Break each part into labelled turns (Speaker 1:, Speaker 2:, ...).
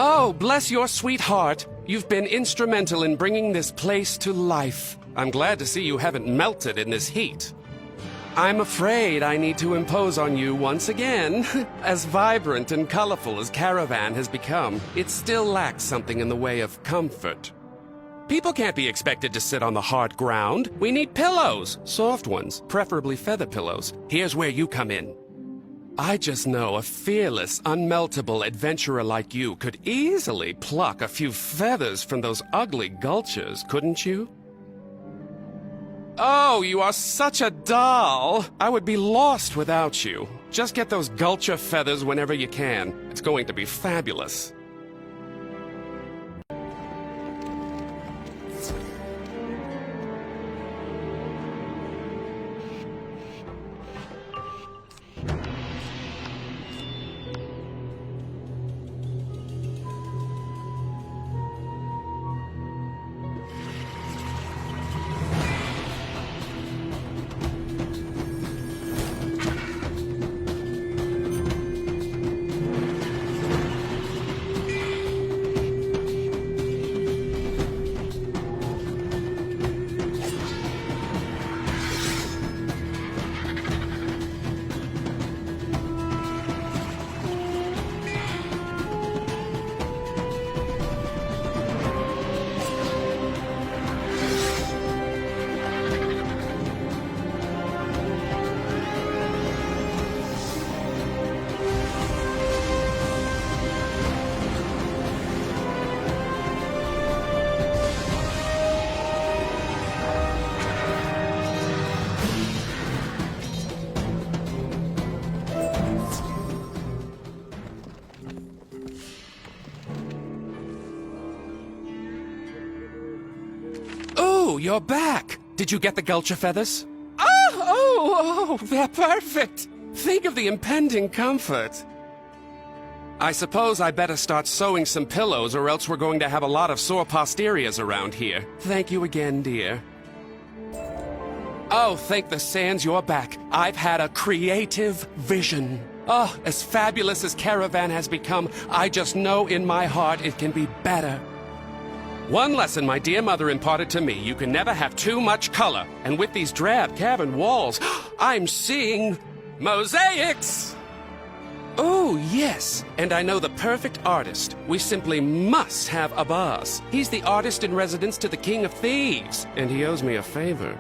Speaker 1: Oh, bless your sweet heart. You've been instrumental in bringing this place to life. I'm glad to see you haven't melted in this heat. I'm afraid I need to impose on you once again. As vibrant and colorful as Caravan has become, it still lacks something in the way of comfort. People can't be expected to sit on the hard ground. We need pillows, soft ones, preferably feather pillows. Here's where you come in. I just know a fearless, unmeltable adventurer like you could easily pluck a few feathers from those ugly gulchers, couldn't you? Oh, you are such a doll! I would be lost without you. Just get those gulcher feathers whenever you can. It's going to be fabulous. Oh, you're back! Did you get the gulcher feathers? Oh, they're perfect! Think of the impending comfort. I suppose I better start sewing some pillows or else we're going to have a lot of sore posteriors around here. Thank you again, dear. Oh, thank the sands you're back. I've had a creative vision. Oh, as fabulous as Caravan has become, I just know in my heart it can be better. One lesson my dear mother imparted to me, you can never have too much color. And with these drab cabin walls, I'm seeing mosaics! Oh, yes, and I know the perfect artist. We simply must have Abbas. He's the artist in residence to the King of Thieves, and he owes me a favor.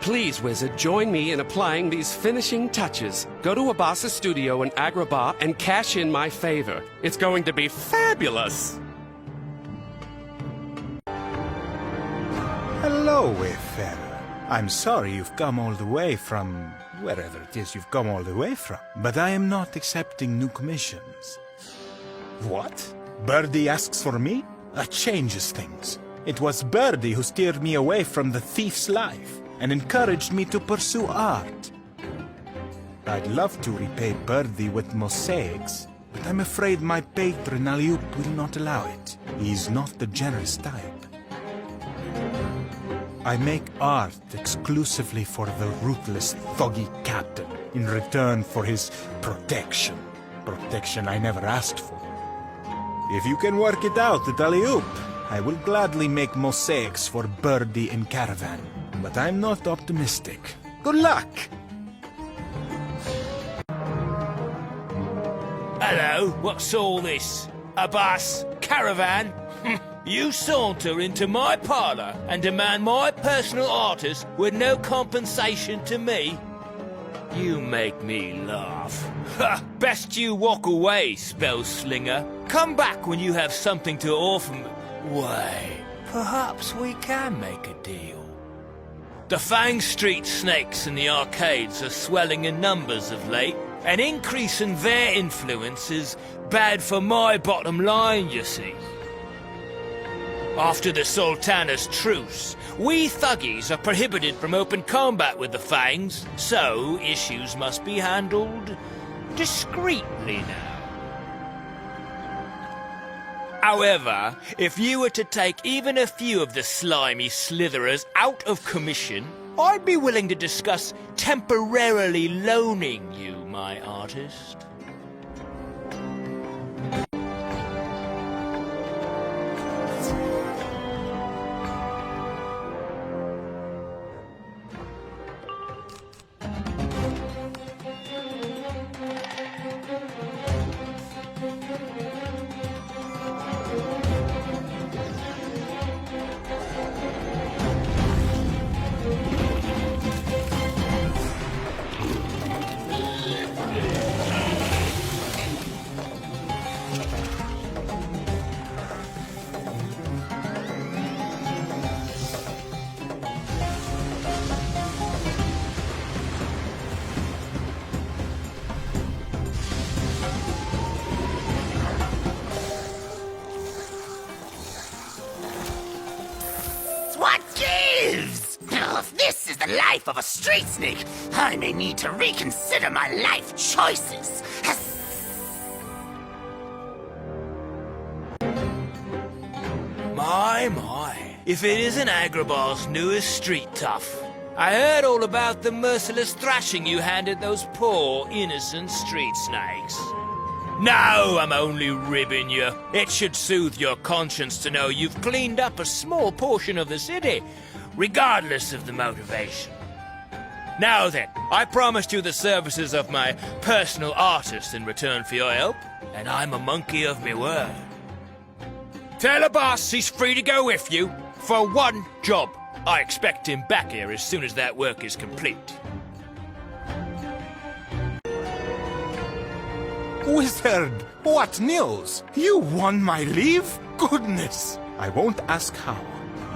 Speaker 1: Please, Wizard, join me in applying these finishing touches. Go to Abbas's studio in Agrabah and cash in my favor. It's going to be fabulous!
Speaker 2: Hello, Wayfarer. I'm sorry you've come all the way from wherever it is you've come all the way from, but I am not accepting new commissions. What? Birdie asks for me? That changes things. It was Birdie who steered me away from the thief's life and encouraged me to pursue art. I'd love to repay Birdie with mosaics, but I'm afraid my patron Aliup will not allow it. He's not the generous type. I make art exclusively for the ruthless, thuggy captain in return for his protection. Protection I never asked for. If you can work it out at Aliup, I will gladly make mosaics for Birdie and Caravan. But I'm not optimistic. Good luck!
Speaker 3: Hello, what's all this? Abbas? Caravan? You saunter into my parlour and demand my personal artist with no compensation to me? You make me laugh. Ha! Best you walk away, spell slinger. Come back when you have something to offer me. Wait, perhaps we can make a deal. The Fang Street snakes in the arcades are swelling in numbers of late. An increase in their influence is bad for my bottom line, you see. After the Sultana's truce, we thuggies are prohibited from open combat with the Fangs, so issues must be handled discreetly now. However, if you were to take even a few of the slimy slitherers out of commission, I'd be willing to discuss temporarily loaning you my artist.
Speaker 4: the life of a street sneak, I may need to reconsider my life choices.
Speaker 3: My, if it isn't Agrabah's newest street tough. I heard all about the merciless thrashing you handed those poor, innocent street snakes. No, I'm only ribbing you. It should soothe your conscience to know you've cleaned up a small portion of the city, regardless of the motivation. Now then, I promised you the services of my personal artist in return for your help, and I'm a monkey of my word. Tell the boss he's free to go with you for one job. I expect him back here as soon as that work is complete.
Speaker 2: Wizard, what news? You won my leave? Goodness! I won't ask how.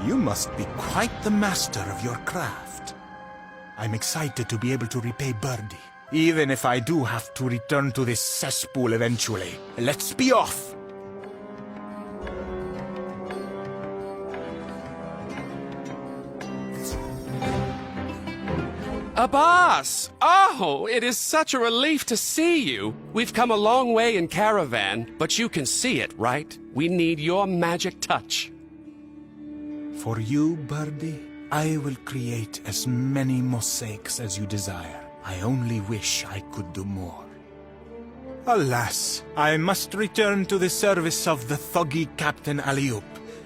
Speaker 2: You must be quite the master of your craft. I'm excited to be able to repay Birdie, even if I do have to return to this cesspool eventually. Let's be off!
Speaker 1: Abbas! Oh, it is such a relief to see you. We've come a long way in Caravan, but you can see it, right? We need your magic touch.
Speaker 2: For you, Birdie, I will create as many mosaics as you desire. I only wish I could do more. Alas, I must return to the service of the thuggy Captain Aliup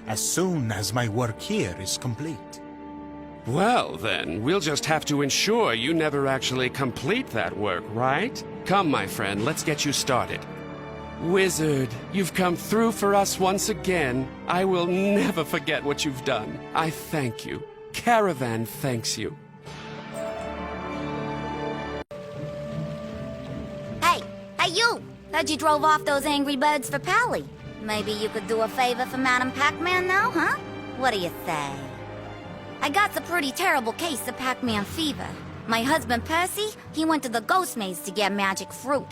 Speaker 2: as soon as my work here is complete.
Speaker 1: Well, then, we'll just have to ensure you never actually complete that work, right? Come, my friend, let's get you started. Wizard, you've come through for us once again. I will never forget what you've done. I thank you. Caravan thanks you.
Speaker 5: Hey you! Heard you drove off those angry birds for Pally. Maybe you could do a favor for Madam Pac-Man now, huh? What do you say? I got a pretty terrible case of Pac-Man fever. My husband Percy, he went to the Ghost Maze to get magic fruit.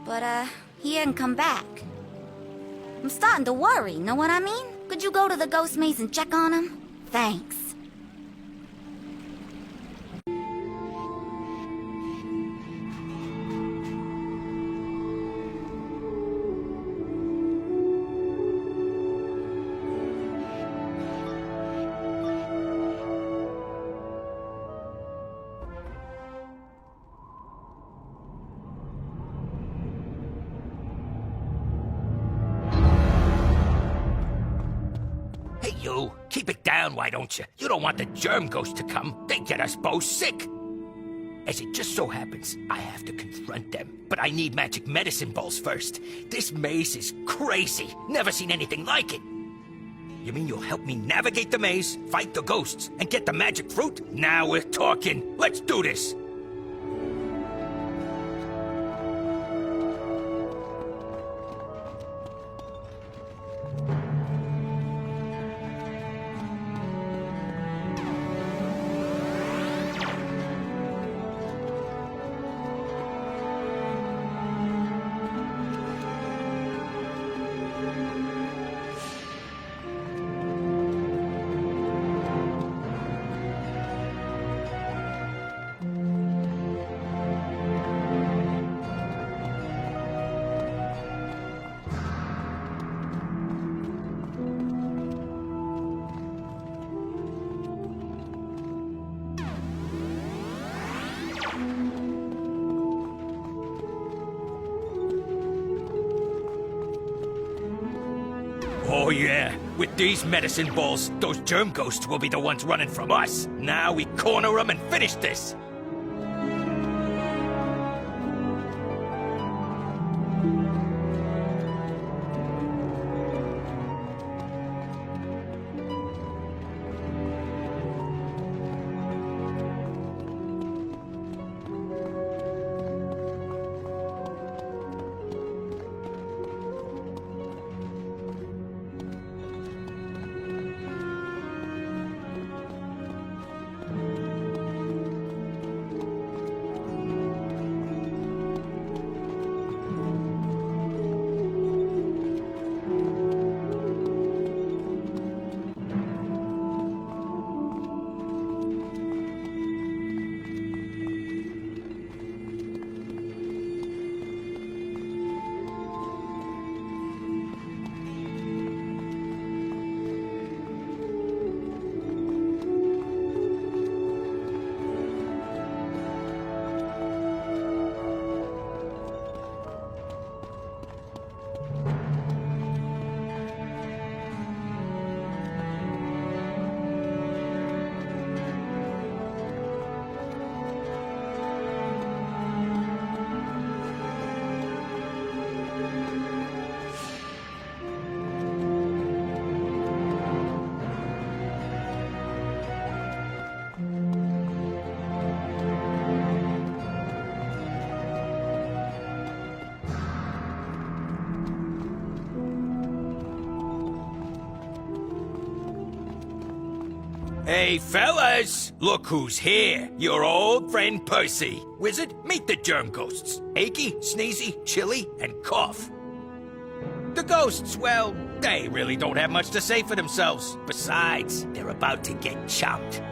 Speaker 5: But, he hadn't come back. I'm starting to worry, know what I mean? Could you go to the Ghost Maze and check on him? Thanks.
Speaker 4: You, keep it down, why don't you? You don't want the germ ghost to come. They get us both sick. As it just so happens, I have to confront them. But I need magic medicine balls first. This maze is crazy. Never seen anything like it. You mean you'll help me navigate the maze, fight the ghosts, and get the magic fruit? Now we're talking. Let's do this. Oh yeah, with these medicine balls, those germ ghosts will be the ones running from us. Now we corner them and finish this. Hey, fellas! Look who's here. Your old friend Percy. Wizard, meet the germ ghosts. Achy, sneezy, chilly, and cough. The ghosts, well, they really don't have much to say for themselves. Besides, they're about to get chopped.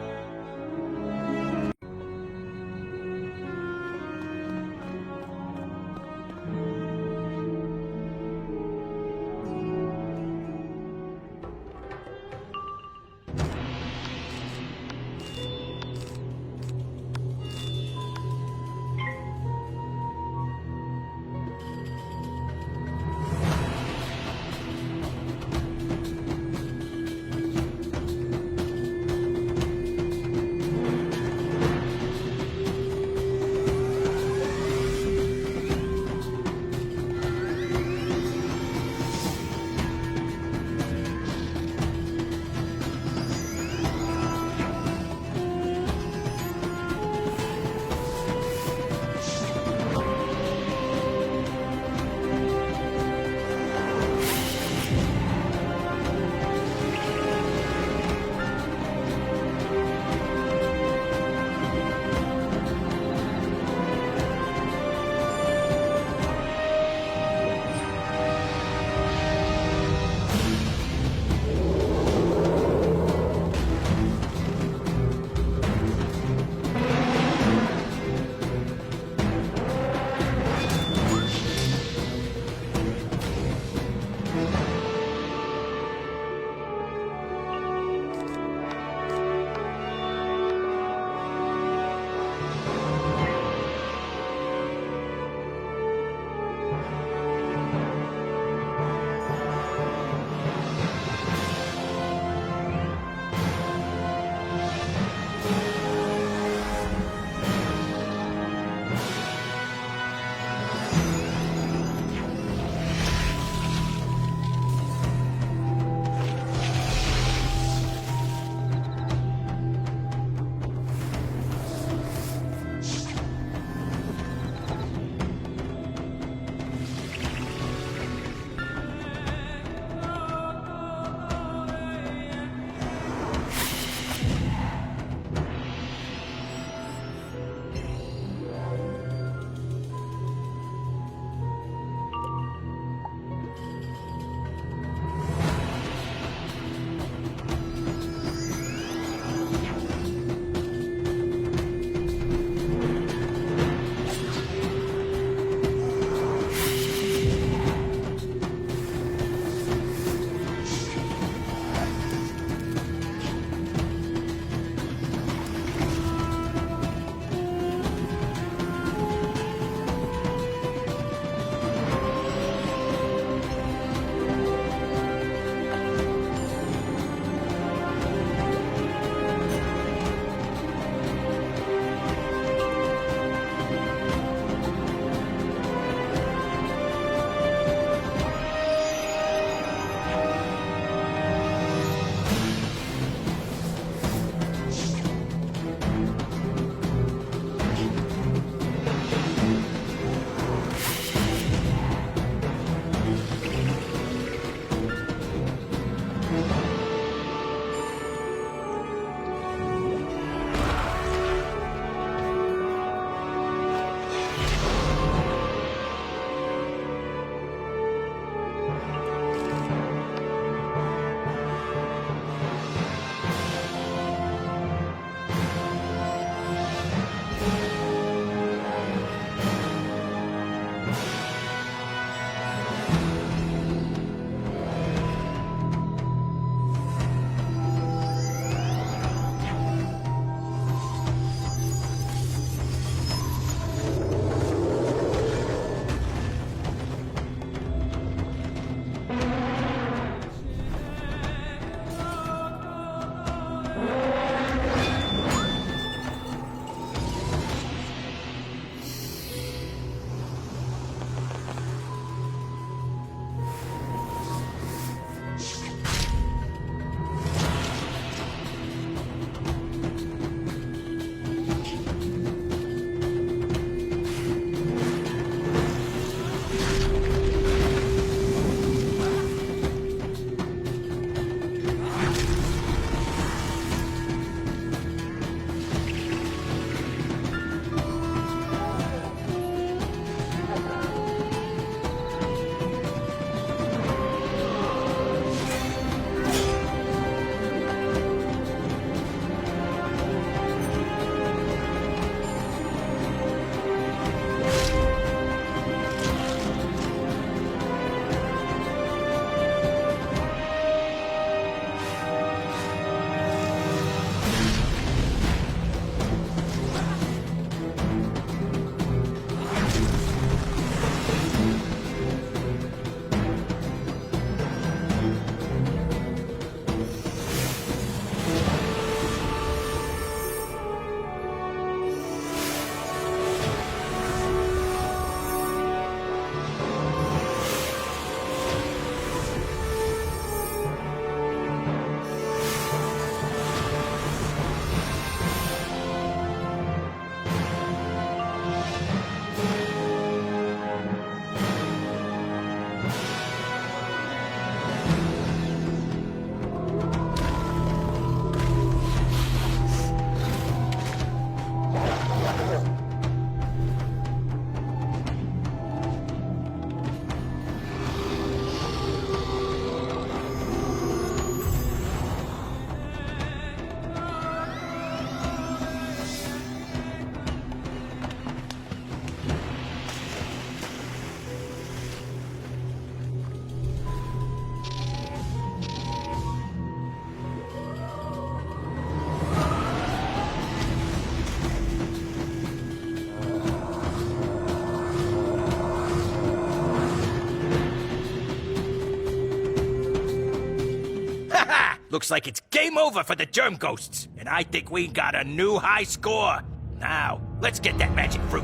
Speaker 4: Looks like it's game over for the germ ghosts, and I think we got a new high score. Now, let's get that magic fruit.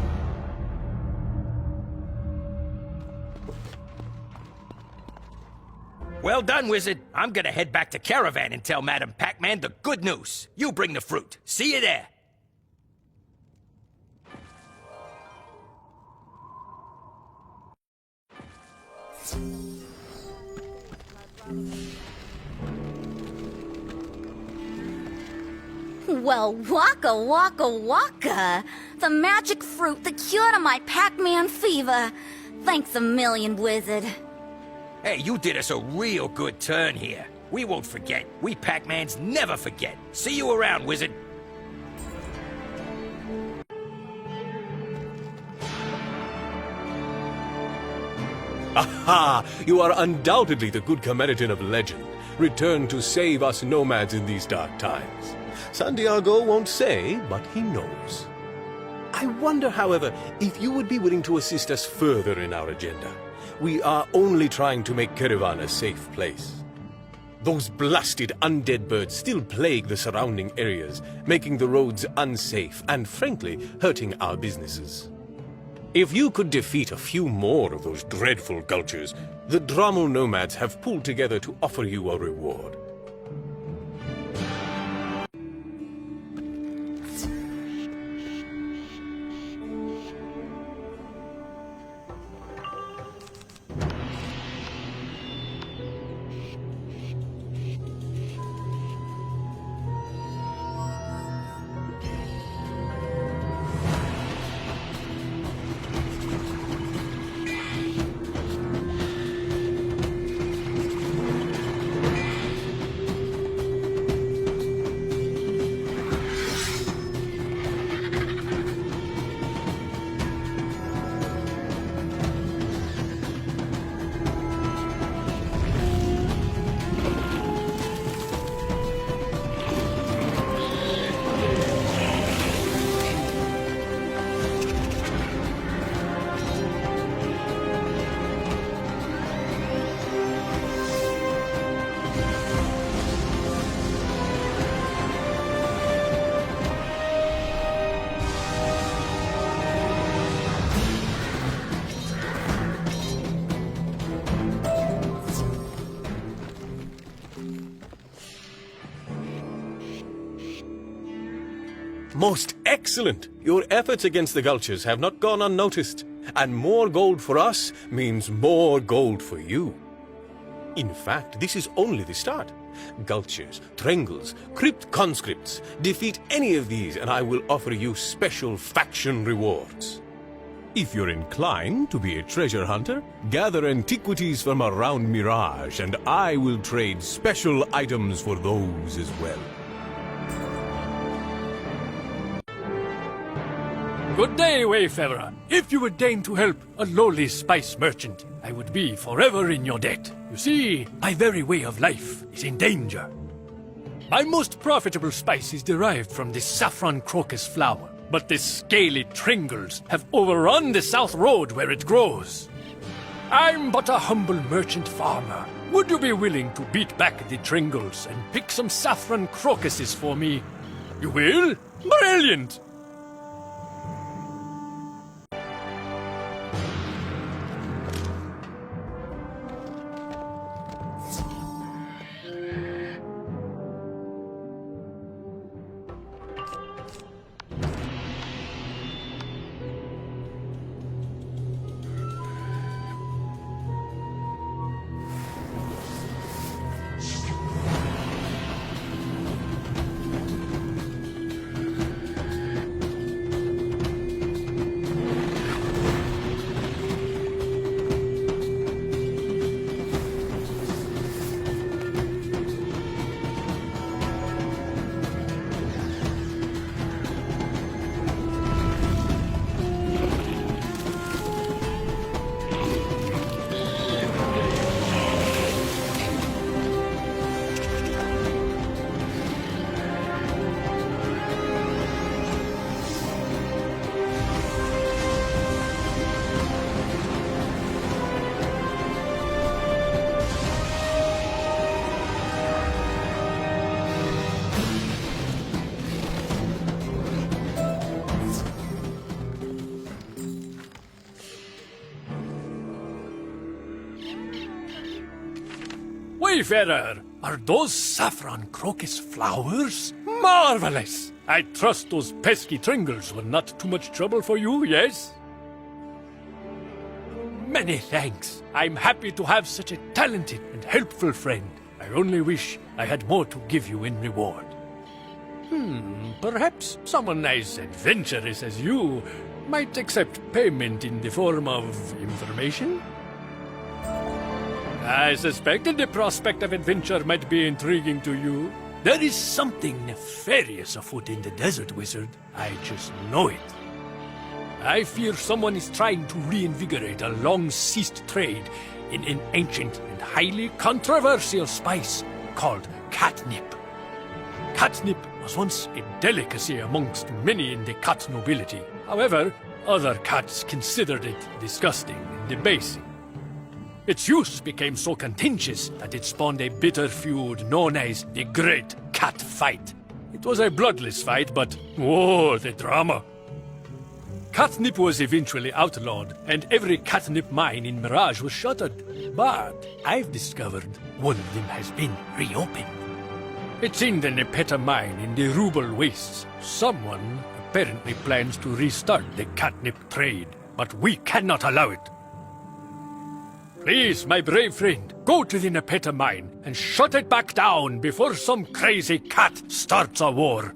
Speaker 4: Well done, wizard. I'm gonna head back to Caravan and tell Madam Pac-Man the good news. You bring the fruit. See you there.
Speaker 5: Well, waka waka waka! The magic fruit, the cure to my Pac-Man fever. Thanks a million, wizard.
Speaker 4: Hey, you did us a real good turn here. We won't forget. We Pac-Mans never forget. See you around, wizard.
Speaker 6: Aha! You are undoubtedly the good Samaritan of legend, returned to save us nomads in these dark times. Santiago won't say, but he knows. I wonder, however, if you would be willing to assist us further in our agenda. We are only trying to make Caravan a safe place. Those blasted undead birds still plague the surrounding areas, making the roads unsafe and, frankly, hurting our businesses. If you could defeat a few more of those dreadful gulchers, the Drommel nomads have pulled together to offer you a reward. Most excellent! Your efforts against the Gulchers have not gone unnoticed, and more gold for us means more gold for you. In fact, this is only the start. Gulchers, Trengles, Crypt Conscripts, defeat any of these and I will offer you special faction rewards. If you're inclined to be a treasure hunter, gather antiquities from around Mirage and I will trade special items for those as well.
Speaker 7: Good day, Wayfarer. If you would deign to help a lowly spice merchant, I would be forever in your debt. You see, my very way of life is in danger. My most profitable spice is derived from the saffron crocus flower, but the scaly Tringles have overrun the South Road where it grows. I'm but a humble merchant farmer. Would you be willing to beat back the Tringles and pick some saffron crocuses for me? You will? Brilliant! Wayfarer, are those saffron crocus flowers? Marvelous! I trust those pesky Tringles were not too much trouble for you, yes? Many thanks. I'm happy to have such a talented and helpful friend. I only wish I had more to give you in reward. Perhaps someone as adventurous as you might accept payment in the form of information? I suspected the prospect of adventure might be intriguing to you. There is something nefarious afoot in the desert, wizard. I just know it. I fear someone is trying to reinvigorate a long-ceased trade in an ancient and highly controversial spice called catnip. Catnip was once a delicacy amongst many in the cat nobility. However, other cats considered it disgusting and debasing. Its use became so contentious that it spawned a bitter feud known as the Great Cat Fight. It was a bloodless fight, but whoa, the drama. Catnip was eventually outlawed, and every catnip mine in Mirage was shuttered. But I've discovered one of them has been reopened. It's in the Nepeta mine in the Rubel Wastes. Someone apparently plans to restart the catnip trade, but we cannot allow it. Please, my brave friend, go to the Nepeta mine and shut it back down before some crazy cat starts a war.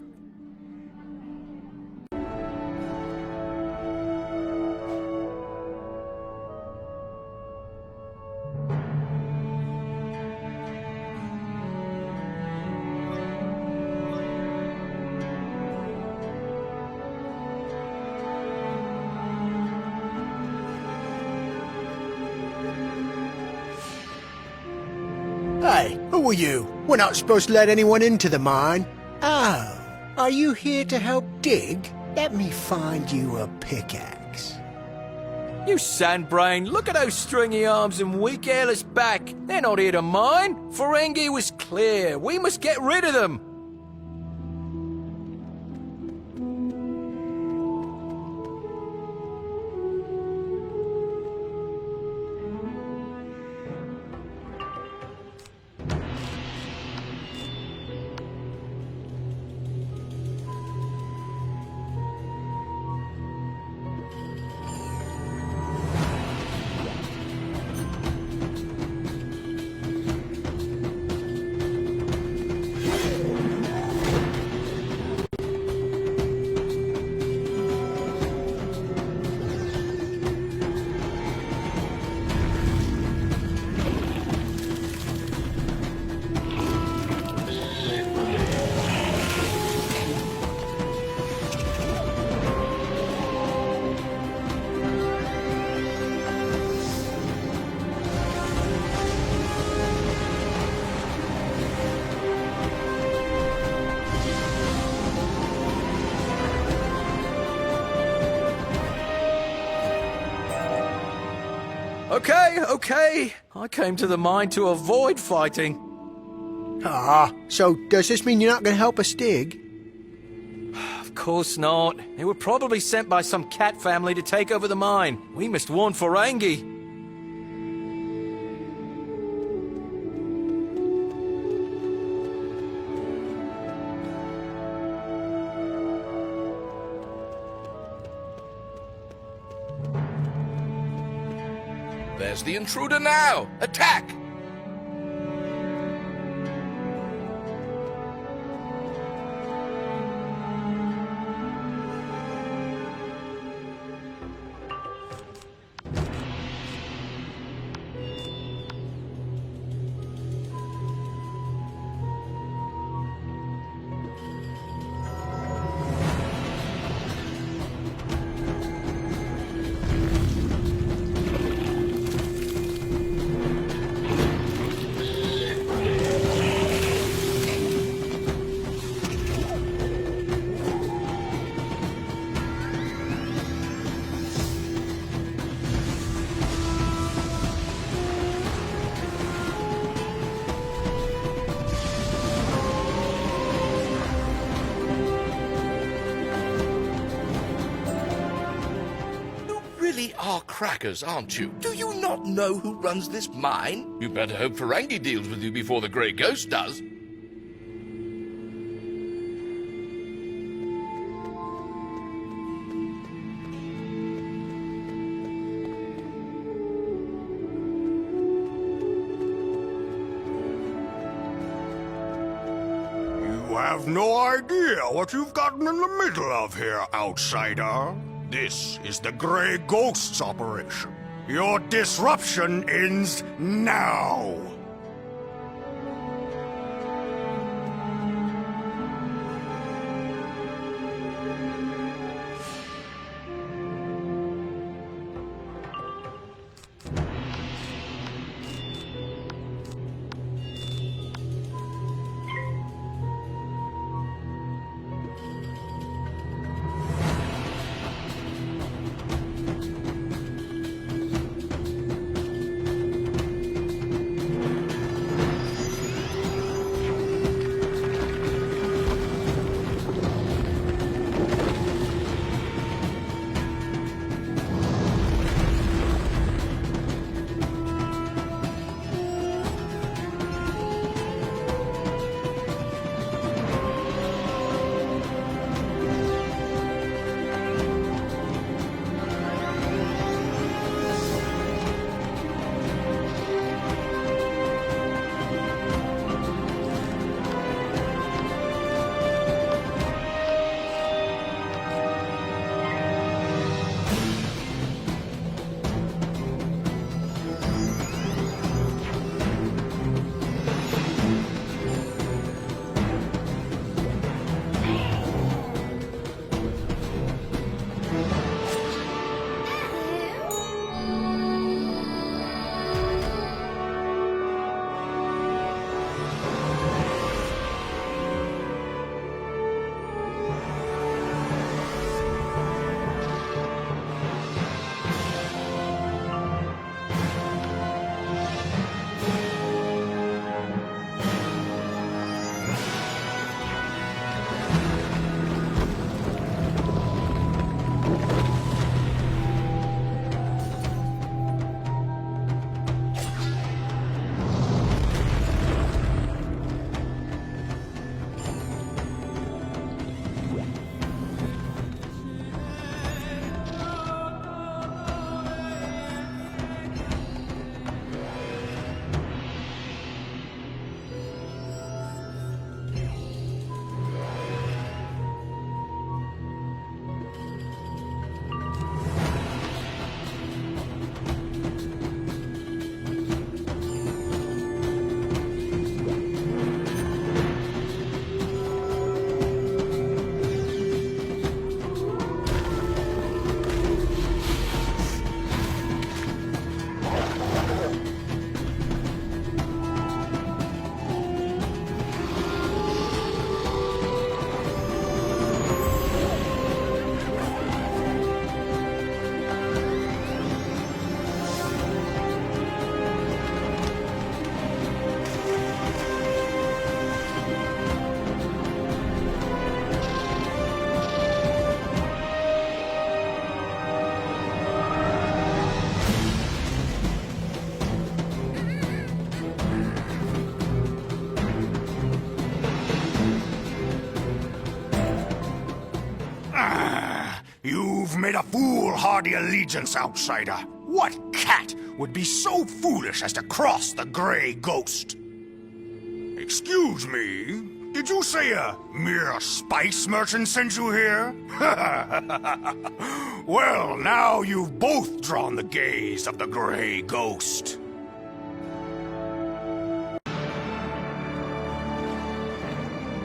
Speaker 8: Hey, who are you? We're not supposed to let anyone into the mine. Oh, are you here to help dig? Let me find you a pickaxe.
Speaker 9: You sandbrain, look at those stringy arms and weak hairless back. They're not here to mine. Ferengi was clear. We must get rid of them. Okay. I came to the mine to avoid fighting.
Speaker 8: So does this mean you're not going to help us dig?
Speaker 9: Of course not. They were probably sent by some cat family to take over the mine. We must warn Ferengi.
Speaker 1: There's the intruder now! Attack!
Speaker 10: are crackers, aren't you? Do you not know who runs this mine? You better hope Ferengi deals with you before the Grey Ghost does.
Speaker 11: You have no idea what you've gotten in the middle of here, outsider. This is the Grey Ghost's operation. Your disruption ends now. You've made a foolhardy allegiance, outsider. What cat would be so foolish as to cross the Grey Ghost? Excuse me, did you say a mere spice merchant sent you here? Well, now you've both drawn the gaze of the Grey Ghost.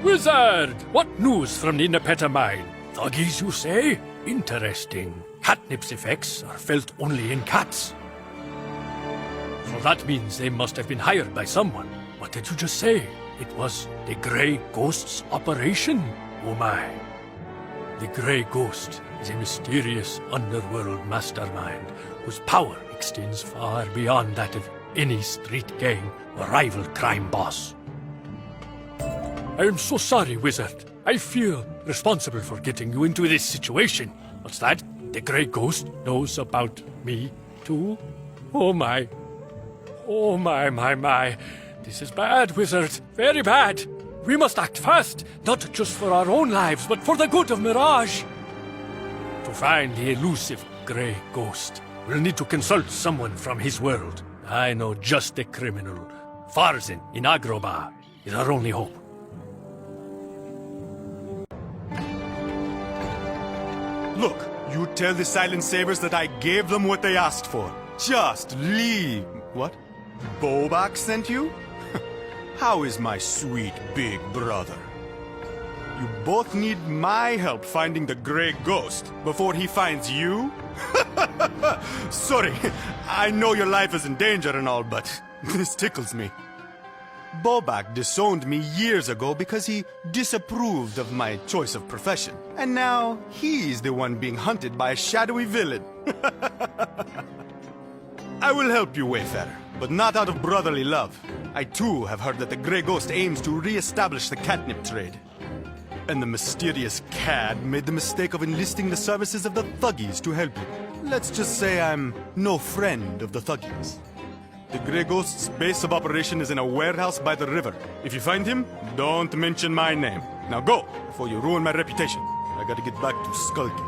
Speaker 7: Wizard! What news from the Nepeta mine? Thuggies, you say? Interesting. Catnip's effects are felt only in cats. So that means they must have been hired by someone. What did you just say? It was the Grey Ghost's operation? Oh my. The Grey Ghost is a mysterious underworld mastermind whose power extends far beyond that of any street gang or rival crime boss. I am so sorry, Wizard. I feel responsible for getting you into this situation. What's that? the Grey Ghost knows about me, too? Oh my. Oh my. This is bad, wizard. Very bad. We must act fast, not just for our own lives, but for the good of Mirage. To find the elusive Grey Ghost, we'll need to consult someone from his world. I know just the criminal. Farzin in Agrabah is our only hope.
Speaker 11: Look, you tell the Silent Sabers that I gave them what they asked for. Just leave. What? Bobak sent you? How is my sweet big brother? You both need my help finding the Grey Ghost before he finds you? Sorry, I know your life is in danger and all, but this tickles me. Bobak disowned me years ago because he disapproved of my choice of profession. And now he's the one being hunted by a shadowy villain. I will help you, Wayfarer, but not out of brotherly love. I too have heard that the Grey Ghost aims to re-establish the catnip trade. And the mysterious cad made the mistake of enlisting the services of the Thuggies to help him. Let's just say I'm no friend of the Thuggies. The Grey Ghost's base of operation is in a warehouse by the river. If you find him, don't mention my name. Now go, before you ruin my reputation. I gotta get back to skulking.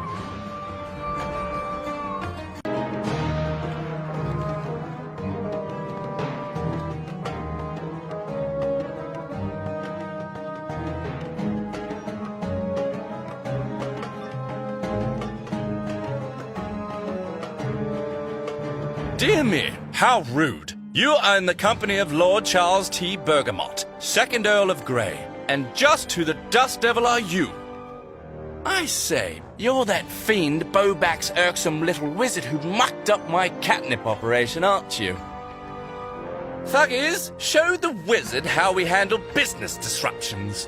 Speaker 12: Dear me, how rude. You are in the company of Lord Charles T. Bergamot, 2nd Earl of Grey. And just who the dust devil are you? I say, you're that fiend Bobak's irksome little wizard who mucked up my catnip operation, aren't you? Thuggies, show the wizard how we handle business disruptions.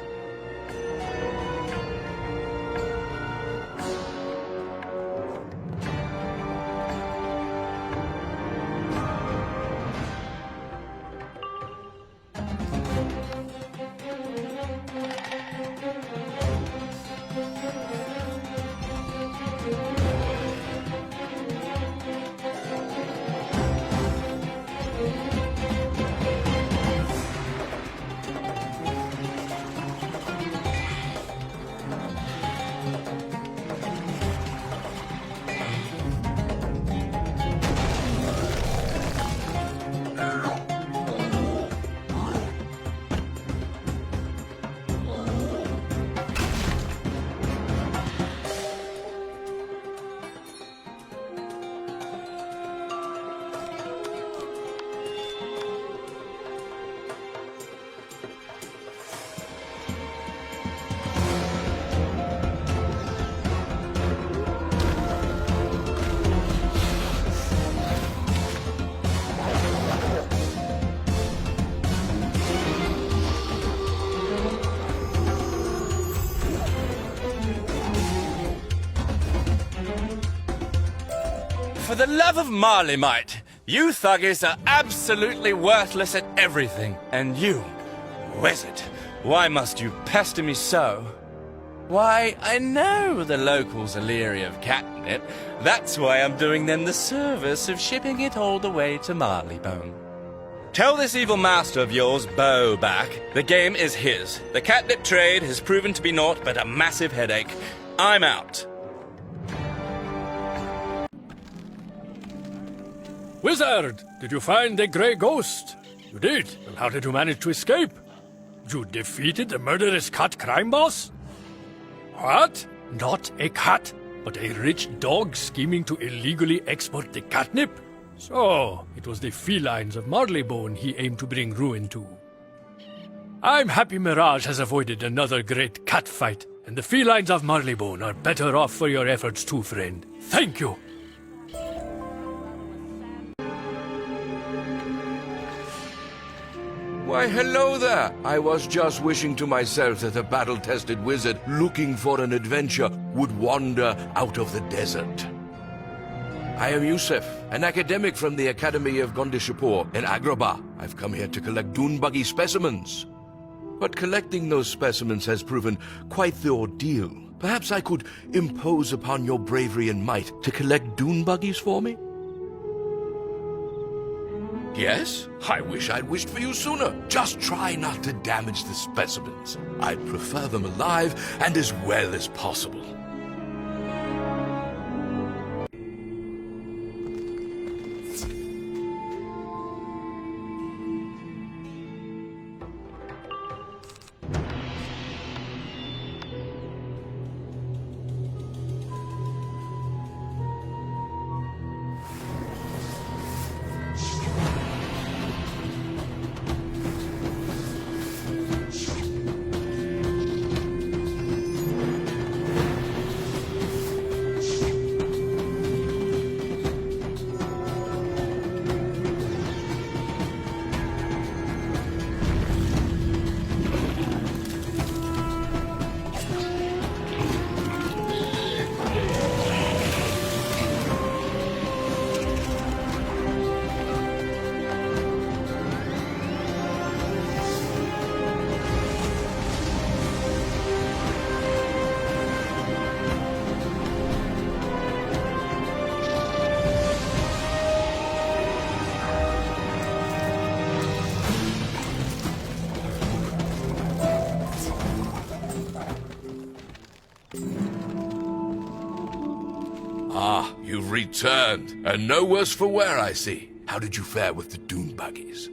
Speaker 12: For the love of Marley-mite, you Thuggies are absolutely worthless at everything. And you, wizard, why must you pester me so? Why, I know the locals are leery of catnip. That's why I'm doing them the service of shipping it all the way to Marleybone. Tell this evil master of yours, Bobak, the game is his. The catnip trade has proven to be naught but a massive headache. I'm out.
Speaker 7: Wizard, did you find the Grey Ghost? You did? Well, how did you manage to escape? You defeated the murderous cat crime boss? What? Not a cat, but a rich dog scheming to illegally export the catnip? So, it was the felines of Marleybone he aimed to bring ruin to. I'm happy Mirage has avoided another great cat fight, and the felines of Marleybone are better off for your efforts too, friend. Thank you!
Speaker 10: Why, hello there! I was just wishing to myself that a battle-tested wizard looking for an adventure would wander out of the desert. I am Yusuf, an academic from the Academy of Gondishapur in Agrabah. I've come here to collect Doonbuggy specimens. But collecting those specimens has proven quite the ordeal. Perhaps I could impose upon your bravery and might to collect dune buggies for me? Yes? I wish I'd wished for you sooner. Just try not to damage the specimens. I'd prefer them alive and as well as possible. Ah, you've returned, and no worse for wear, I see. How did you fare with the dune buggies?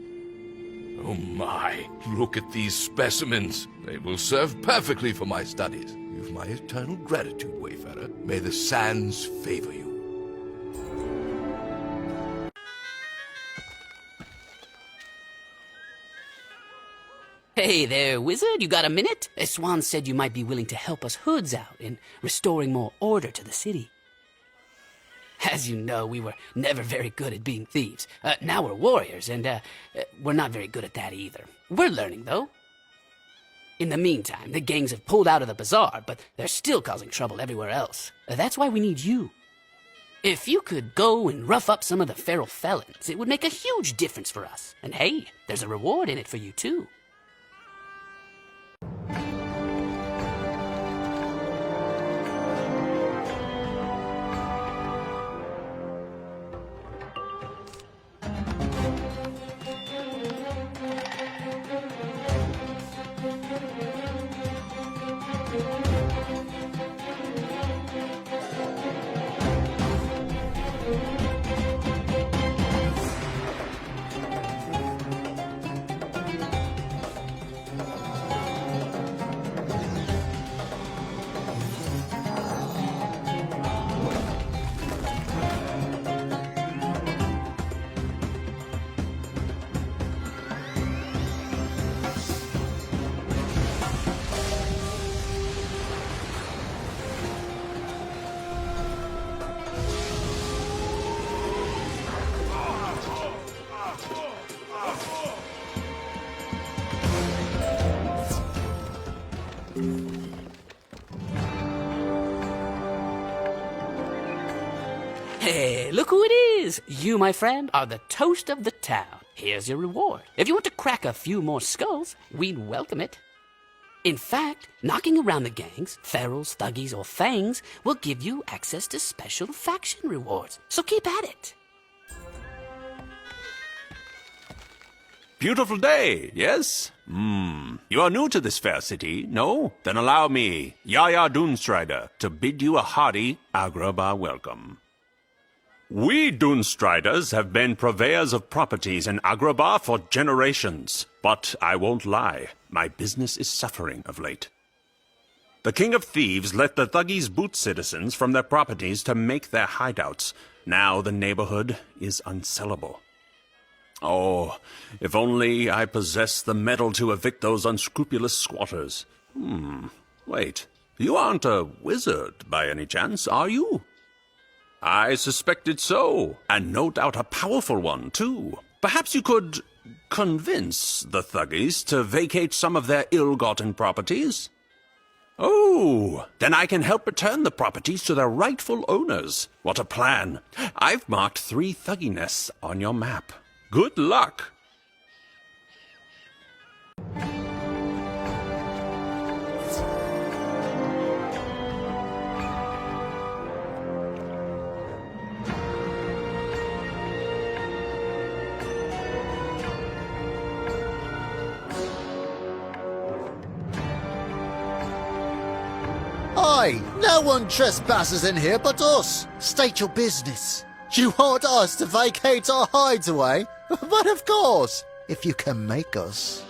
Speaker 10: Oh my, look at these specimens. They will serve perfectly for my studies. You've my eternal gratitude, Wayfarer. May the sands favor you.
Speaker 13: Hey there, wizard. You got a minute? Swan said you might be willing to help us hoods out in restoring more order to the city. As you know, we were never very good at being thieves. Now we're warriors, and we're not very good at that either. We're learning, though. In the meantime, the gangs have pulled out of the bazaar, but they're still causing trouble everywhere else. That's why we need you. If you could go and rough up some of the feral felons, it would make a huge difference for us. And hey, there's a reward in it for you, too. Hey, look who it is! You, my friend, are the toast of the town. Here's your reward. If you want to crack a few more skulls, we'd welcome it. In fact, knocking around the gangs, ferals, thuggies, or fangs, will give you access to special faction rewards. So keep at it.
Speaker 14: Beautiful day, yes? You are new to this fair city, no? Then allow me, Yaya Doonstrider, to bid you a hearty Agrabah welcome. We Doonstriders have been purveyors of properties in Agrabah for generations, but I won't lie, my business is suffering of late. The King of Thieves let the thuggies boot citizens from their properties to make their hideouts. Now the neighborhood is unsellable. Oh, if only I possess the metal to evict those unscrupulous squatters. Wait, you aren't a wizard by any chance, are you? I suspected so, and no doubt a powerful one, too. Perhaps you could convince the thuggies to vacate some of their ill-gotten properties? Oh, then I can help return the properties to their rightful owners. What a plan. I've marked 3 thuggy nests on your map. Good luck.
Speaker 15: away! No one trespasses in here but us! State your business. You want us to vacate our hideaway? But of course, if you can make us.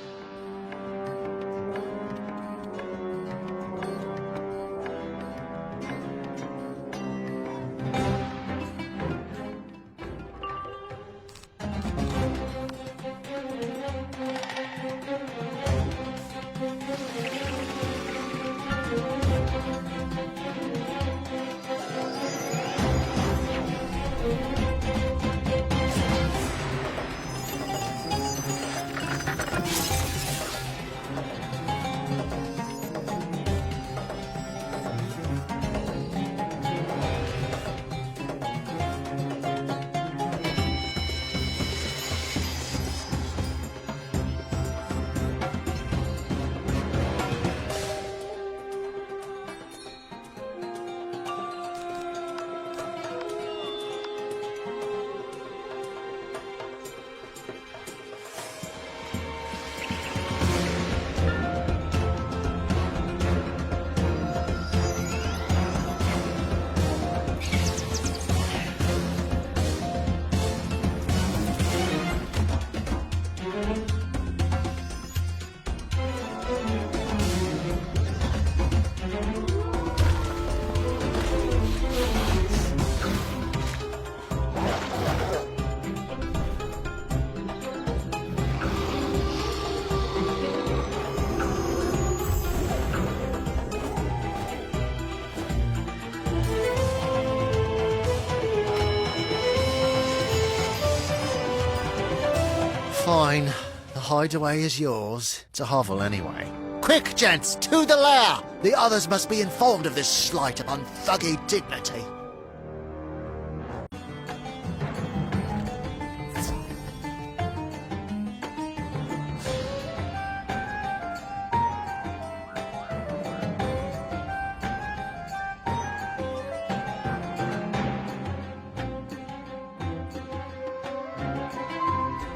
Speaker 15: Fine. The hideaway is yours. It's a hovel anyway. Quick, gents, to the lair! The others must be informed of this slight upon thuggy dignity.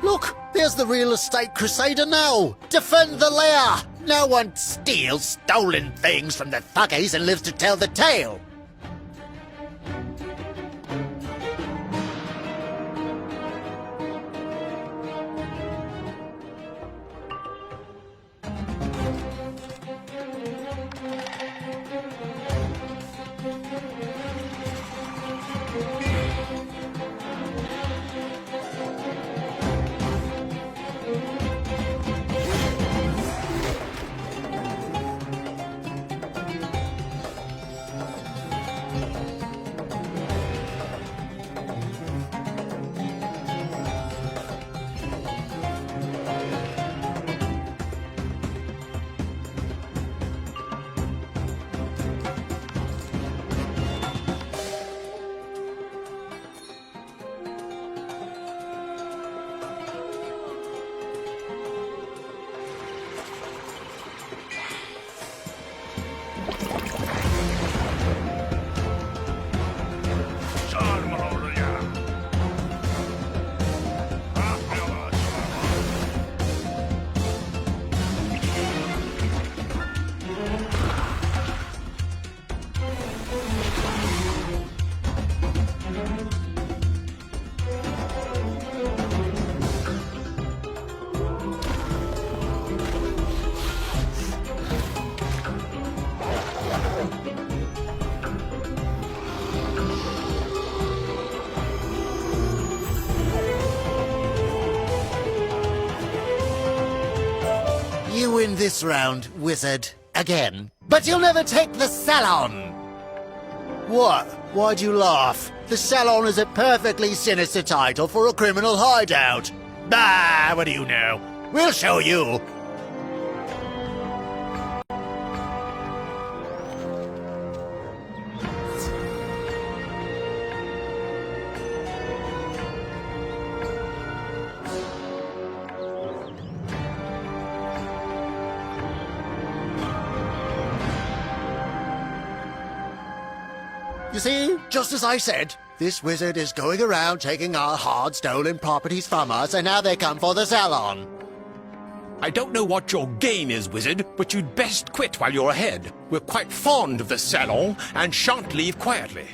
Speaker 15: Look, there's the real estate crusader now! Defend the lair! No one steals stolen things from the thuggies and lives to tell the tale! You win this round, wizard. Again. But you'll never take the salon! What? Why'd you laugh? The salon is a perfectly sinister title for a criminal hideout. Bah, what do you know? We'll show you! You see, just as I said, this wizard is going around taking our hard stolen properties from us, and now they come for the salon.
Speaker 6: I don't know what your game is, wizard, but you'd best quit while you're ahead. We're quite fond of the salon and shan't leave quietly.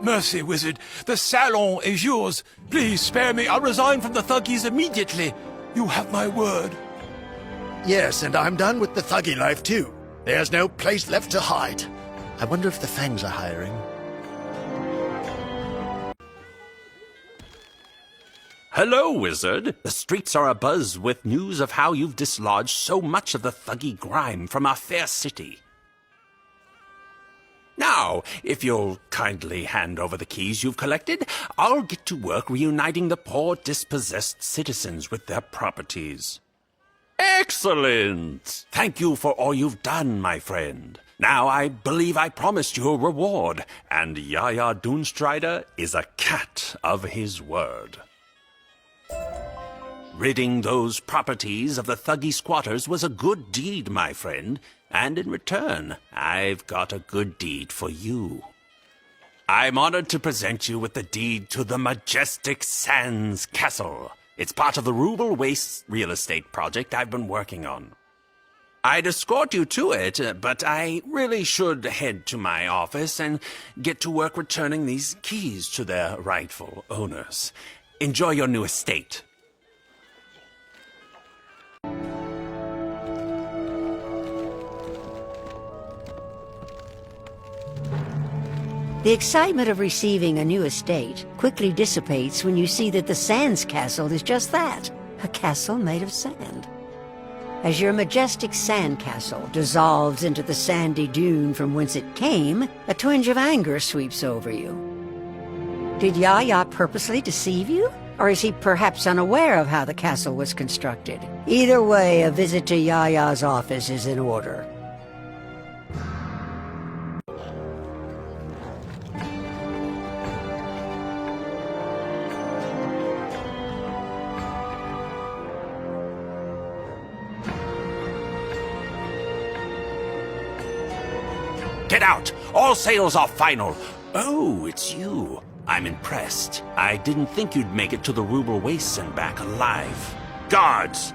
Speaker 6: Mercy, wizard. The salon is yours. Please spare me. I'll resign from the Thuggies immediately. You have my word.
Speaker 8: Yes, and I'm done with the thuggy life too. There's no place left to hide. I wonder if the Fangs are hiring.
Speaker 14: Hello, wizard. The streets are abuzz with news of how you've dislodged so much of the thuggy grime from our fair city. Now, if you'll kindly hand over the keys you've collected, I'll get to work reuniting the poor dispossessed citizens with their properties. Excellent! Thank you for all you've done, my friend. Now I believe I promised you a reward, and Yaya Doonstrider is a cat of his word. Ridding those properties of the thuggy squatters was a good deed, my friend, and in return, I've got a good deed for you. I'm honored to present you with the deed to the majestic Sands Castle. It's part of the Ruble Waste real estate project I've been working on. I'd escort you to it, but I really should head to my office and get to work returning these keys to their rightful owners. Enjoy your new estate.
Speaker 16: The excitement of receiving a new estate quickly dissipates when you see that the Sands Castle is just that, a castle made of sand. As your majestic sand castle dissolves into the sandy dune from whence it came, a twinge of anger sweeps over you. Did Yaya purposely deceive you? Or is he perhaps unaware of how the castle was constructed? Either way, a visit to Yaya's office is in order.
Speaker 14: Get out! All sails are final! Oh, it's you. I'm impressed. I didn't think you'd make it to the Rural Wastes and back alive. Guards!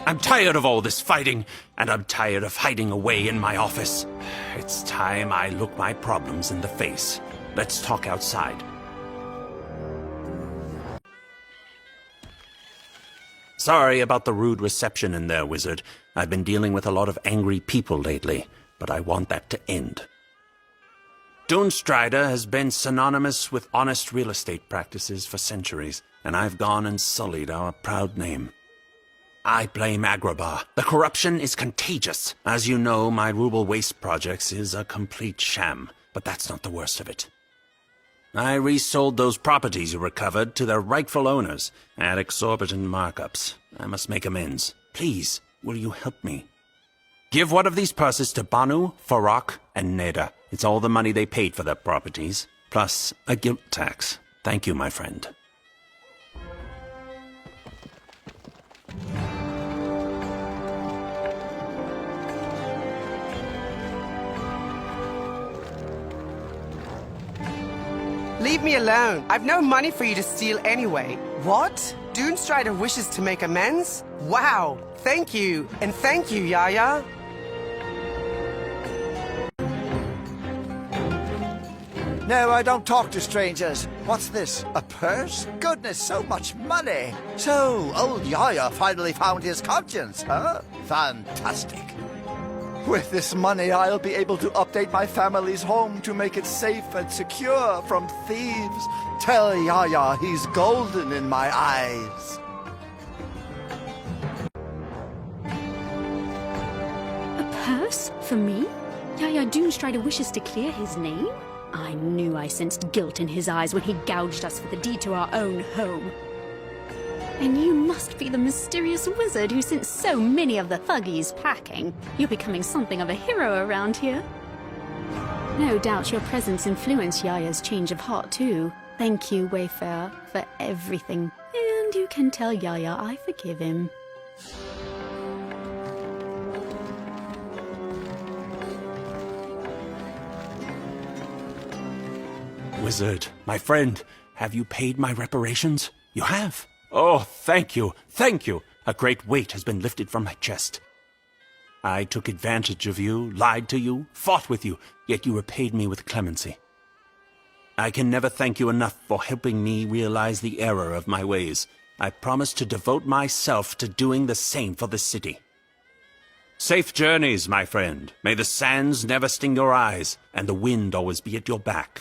Speaker 14: I'm tired of all this fighting, and I'm tired of hiding away in my office. It's time I look my problems in the face. Let's talk outside. Sorry about the rude reception in there, Wizard. I've been dealing with a lot of angry people lately, but I want that to end. Doomstrider has been synonymous with honest real estate practices for centuries, and I've gone and sullied our proud name. I blame Agrabah. The corruption is contagious. As you know, my Ruble Waste Projects is a complete sham, but that's not the worst of it. I resold those properties you recovered to their rightful owners at exorbitant markups. I must make amends. Please, will you help me? Give one of these purses to Banu, Farak, and Neda. It's all the money they paid for their properties, plus a guilt tax. Thank you, my friend.
Speaker 17: Leave me alone. I've no money for you to steal anyway. What? Doomstrider wishes to make amends? Wow. Thank you. And thank you, Yaya.
Speaker 18: No, I don't talk to strangers. What's this? A purse? Goodness, so much money. So, old Yaya finally found his conscience, huh? Fantastic. With this money, I'll be able to update my family's home to make it safe and secure from thieves. Tell Yaya he's golden in my eyes.
Speaker 19: A purse? For me? Yaya Doomstrider wishes to clear his name? I knew I sensed guilt in his eyes when he gouged us for the deed to our own home. And you must be the mysterious wizard who sent so many of the thuggies packing. You're becoming something of a hero around here. No doubt your presence influenced Yaya's change of heart too. Thank you, Wayfarer, for everything. And you can tell Yaya I forgive him.
Speaker 14: Wizard, my friend, have you paid my reparations? You have? Oh, thank you, thank you. A great weight has been lifted from my chest. I took advantage of you, lied to you, fought with you, yet you repaid me with clemency. I can never thank you enough for helping me realize the error of my ways. I promise to devote myself to doing the same for the city. Safe journeys, my friend. May the sands never sting your eyes, and the wind always be at your back.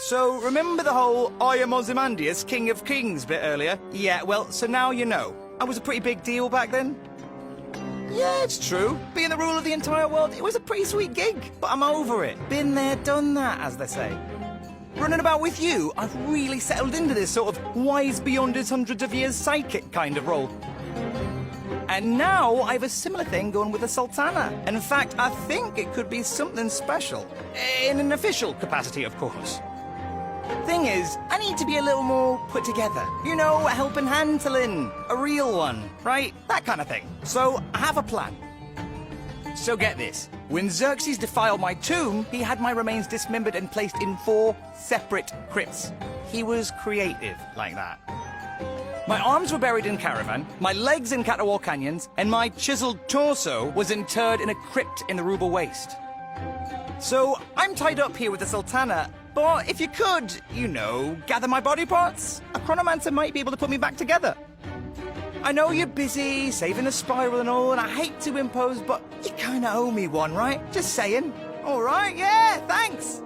Speaker 20: So, remember the whole I am Ozymandias, King of Kings bit earlier? Yeah, well, so now you know. I was a pretty big deal back then. Yeah, it's true. Being the ruler of the entire world, it was a pretty sweet gig. But I'm over it. Been there, done that, as they say. Running about with you, I've really settled into this sort of wise beyond his hundreds of years psychic kind of role. And now I have a similar thing going with the Sultana. In fact, I think it could be something special. In an official capacity, of course. Thing is, I need to be a little more put together. You know, a helping hand to Lynn. A real one, right? That kind of thing. So, I have a plan. So get this. When Xerxes defiled my tomb, he had my remains dismembered and placed in 4 separate crypts. He was creative like that. My arms were buried in Caravan, my legs in Catawal Canyons, and my chiseled torso was interred in a crypt in the Ruble Waste. So, I'm tied up here with the Sultana, but if you could, you know, gather my body parts, a chronomancer might be able to put me back together. I know you're busy, saving the spiral and all, and I hate to impose, but you kinda owe me one, right? Just saying. All right, yeah, thanks.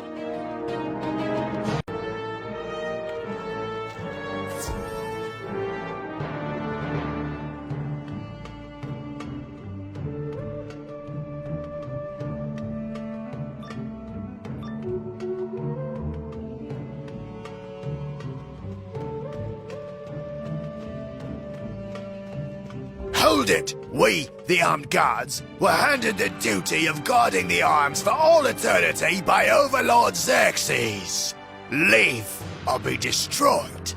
Speaker 11: Hold it! We, the armed guards, were handed the duty of guarding the arms for all eternity by Overlord Xerxes. Leave or be destroyed.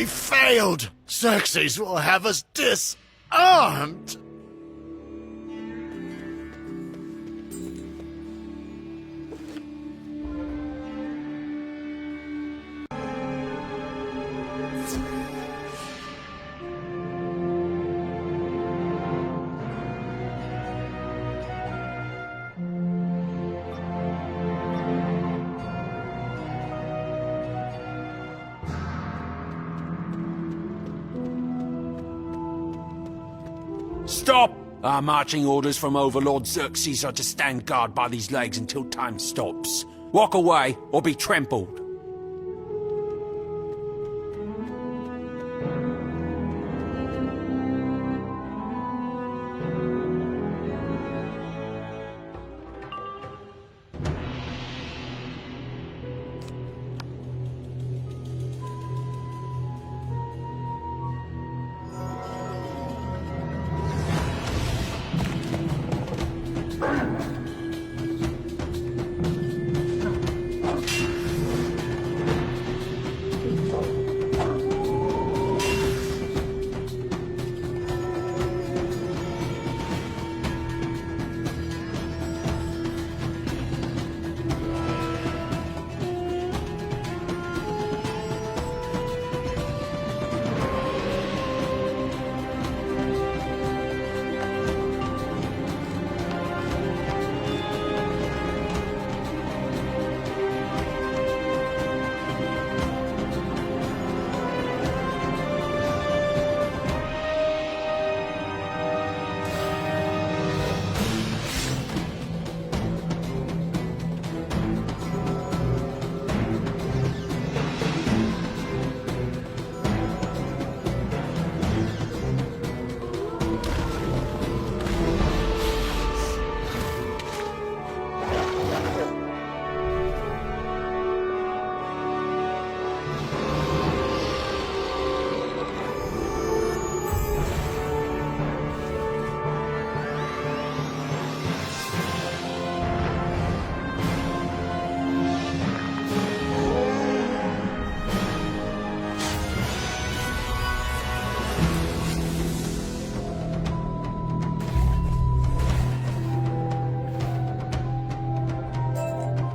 Speaker 15: We failed! Xerxes will have us disarmed!
Speaker 14: Stop! Our marching orders from Overlord Xerxes are to stand guard by these legs until time stops. Walk away, or be trampled.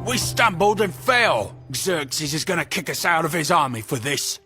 Speaker 14: We stumbled and fell. Xerxes is gonna kick us out of his army for this.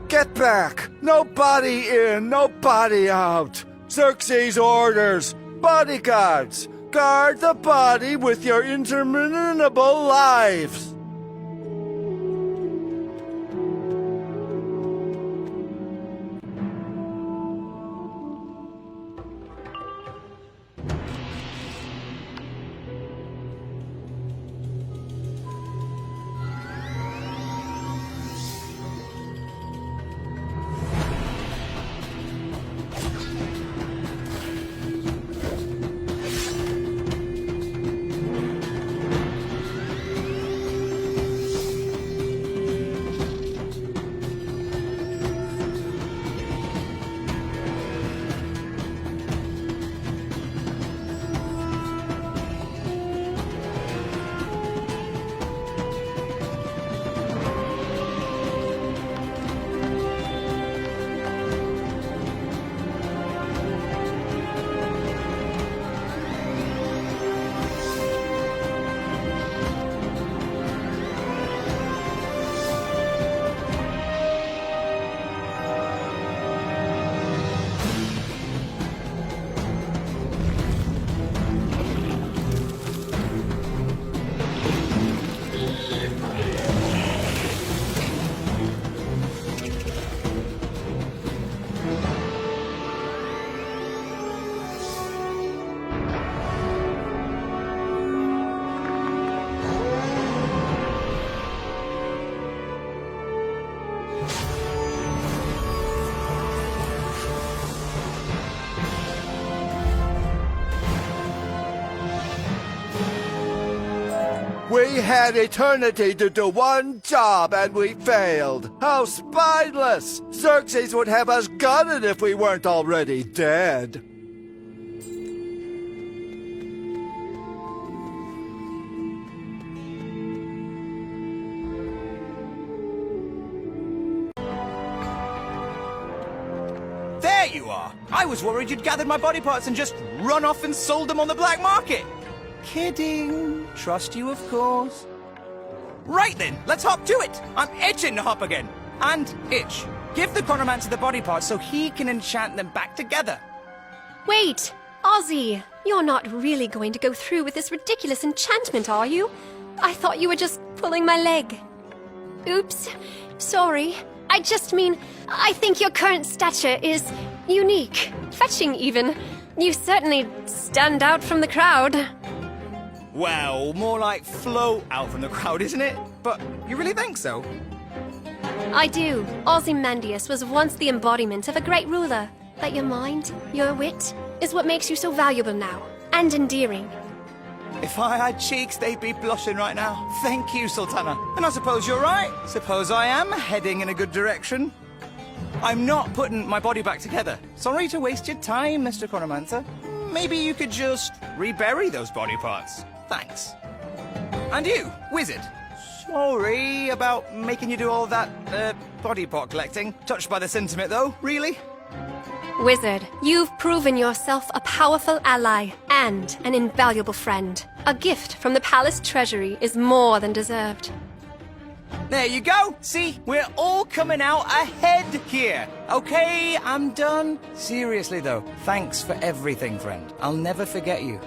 Speaker 18: Get back! Nobody in, nobody out! Xerxes orders! Bodyguards! Guard the body with your interminable lives! We had eternity to do one job and we failed. How spineless! Xerxes would have us gutted if we weren't already dead.
Speaker 20: There you are! I was worried you'd gathered my body parts and just run off and sold them on the black market. Kidding. Trust you, of course. Right then, let's hop to it. I'm itching to hop again. And itch. Give the chronomancer the body parts so he can enchant them back together.
Speaker 19: Wait, Ozzy, you're not really going to go through with this ridiculous enchantment, are you? I thought you were just pulling my leg. Oops, sorry. I just mean, I think your current stature is unique, fetching even. You certainly stand out from the crowd.
Speaker 20: Well, more like float out from the crowd, isn't it? But you really think so?
Speaker 19: I do. Ozymandias was once the embodiment of a great ruler. But your mind, your wit, is what makes you so valuable now, and endearing.
Speaker 20: If I had cheeks, they'd be blushing right now. Thank you, Sultana. And I suppose you're right. Suppose I am heading in a good direction. I'm not putting my body back together. Sorry to waste your time, Mr. Chronomancer. Maybe you could just rebury those body parts. Thanks. And you, wizard. Sorry about making you do all that, body part collecting. Touched by the sentiment, though, really?
Speaker 19: Wizard, you've proven yourself a powerful ally and an invaluable friend. A gift from the palace treasury is more than deserved.
Speaker 20: There you go. See, we're all coming out ahead here. Okay, I'm done. Seriously, though, thanks for everything, friend. I'll never forget you.